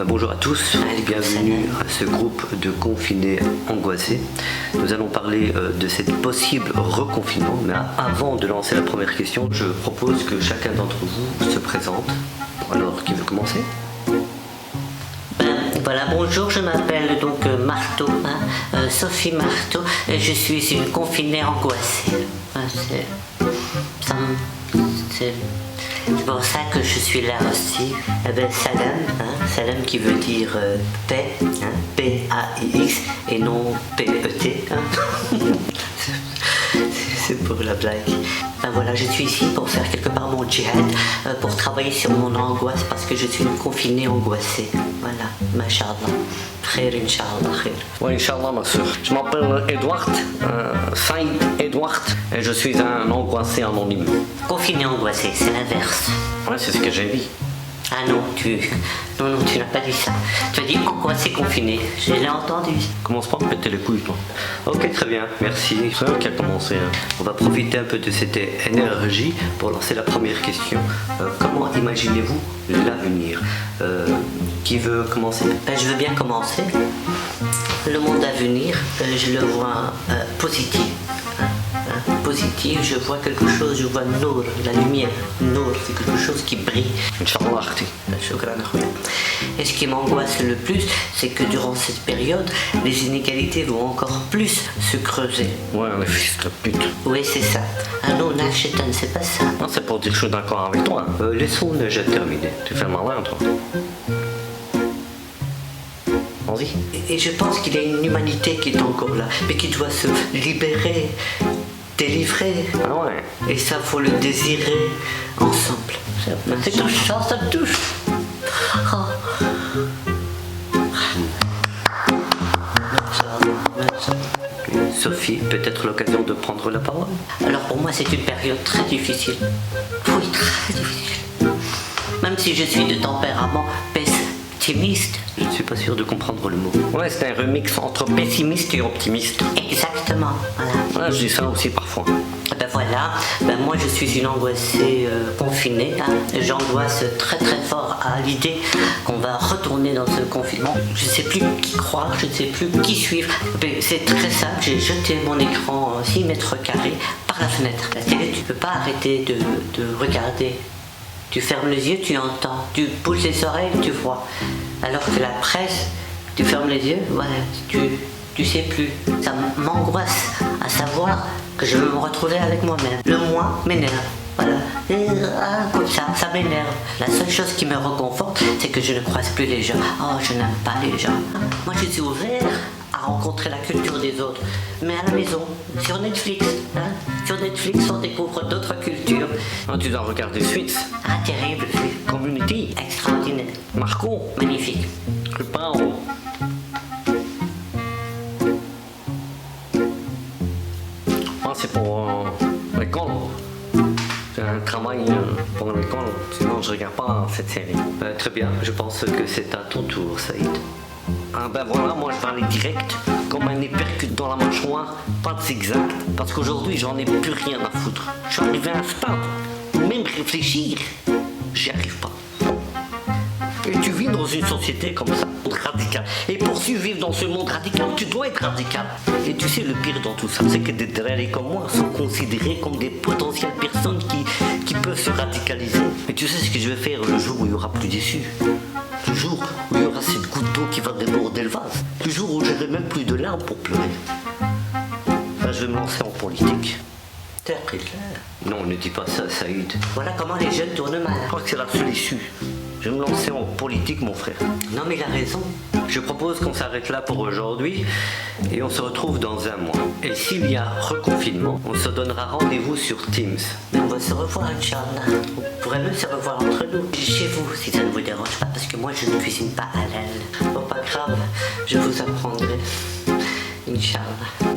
Bonjour à tous, bienvenue à ce groupe de confinés angoissés. Nous allons parler de cette possible reconfinement, mais avant de lancer la première question, je propose que chacun d'entre vous se présente. Alors, qui veut commencer ? Voilà, bonjour, je m'appelle donc Marteau, Sophie Marteau, et je suis une confinée angoissée. C'est pour ça que je suis là aussi. Salam, salam qui veut dire paix, P-A-I-X, et non P-E-T. C'est pour la blague. Voilà, je suis ici pour faire quelque part mon djihad, pour travailler sur mon angoisse parce que je suis une confinée angoissée. Voilà, mashallah. Khair, Inch'Allah, khair. Oui, Inch'Allah, ma soeur. Je m'appelle Edward, Saïd Edward, et je suis un angoissé anonyme. Confiné angoissé, c'est l'inverse. Ouais, c'est ce que j'ai dit. Ah non, tu n'as pas dit ça. Tu as dit angoissé confiné. Je l'ai entendu. Commence pas à me péter les couilles, toi. Ok, très bien, merci. C'est toi qui a commencé. On va profiter un peu de cette énergie pour lancer la première question. Comment imaginez-vous l'avenir ? Qui veut commencer ? Je veux bien commencer. Le monde à venir, je le vois positif. Positif, je vois quelque chose, je vois Nour, la lumière. Nour, c'est quelque chose qui brille. Inch'Allah. Et ce qui m'angoisse le plus, c'est que durant cette période, les inégalités vont encore plus se creuser. Ouais, les fils de pute. Oui, c'est ça. Ah non, Nachétan, c'est pas ça. Non, c'est pour dire que je suis d'accord avec toi. Laissons Najat terminer. Tu fais malin, toi. Vas-y. Et je pense qu'il y a une humanité qui est encore là, mais qui doit se libérer, délivrer. Ah ouais. Et ça, faut le désirer ensemble. C'est touchant, ça te touche. Oh. Sophie, peut-être l'occasion de prendre la parole. Alors pour moi, c'est une période très difficile. Oui, très difficile. Même si je suis de tempérament pessimiste. Je ne suis pas sûr de comprendre le mot. Ouais, c'est un remix entre pessimiste et optimiste. Exactement, voilà. Ouais, je dis ça aussi parfois. Moi je suis une angoissée confinée. J'angoisse très très fort à l'idée qu'on va retourner dans ce confinement. Je ne sais plus qui croire, je ne sais plus qui suivre. Mais c'est très simple, j'ai jeté mon écran 6 mètres carrés par la fenêtre. La télé, tu peux pas arrêter de regarder. Tu fermes les yeux, tu entends. Tu bouges les oreilles, tu vois. Alors que la presse, tu fermes les yeux, voilà, tu sais plus. Ça m'angoisse à savoir que je veux me retrouver avec moi-même. Le moi m'énerve. Voilà. Comme ça m'énerve. La seule chose qui me réconforte, c'est que je ne croise plus les gens. Oh, je n'aime pas les gens. Moi, je suis ouvert à rencontrer la culture des autres. Mais à la maison, sur Netflix. Sur Netflix, on découvre d'autres cultures. Ah, tu dois regarder Suite. Ah, terrible. Community. Extraordinaire. Marco. Magnifique. Rupao. Ah, c'est pour l'école. C'est un travail pour l'école. Sinon, je regarde pas cette série. Très bien. Je pense que c'est à ton tour, Saïd. Ah ben voilà, moi je vais aller direct, comme un épercute dans la mâchoire, pas de zigzag, parce qu'aujourd'hui j'en ai plus rien à foutre. Je suis arrivé à un stade où même réfléchir, j'y arrive pas. Et tu vis dans une société comme ça, radicale. Et pour survivre dans ce monde radical, tu dois être radical. Et tu sais, le pire dans tout ça, c'est que des drôles comme moi sont considérés comme des potentielles personnes qui peuvent se radicaliser. Mais tu sais ce que je vais faire le jour où il n'y aura plus d'issue. Le jour où il y aura cette goutte d'eau qui va déborder le vase. Le jour où j'aurai même plus de larmes pour pleurer. Ben, je vais me lancer en politique. T'es appris là. Non, ne dis pas ça, Saïd. Voilà comment les jeunes tournent mal. Je crois que c'est la seule issue. Je vais me lancer en politique, mon frère. Non, mais il a raison. Je propose qu'on s'arrête là pour aujourd'hui et on se retrouve dans un mois. Et s'il y a reconfinement, on se donnera rendez-vous sur Teams. Mais on va se revoir, Inch'Allah. On pourrait même se revoir entre nous. Chez vous, si ça ne vous dérange pas, parce que moi, je ne cuisine pas halal. Bon, pas grave, je vous apprendrai. Inch'Allah.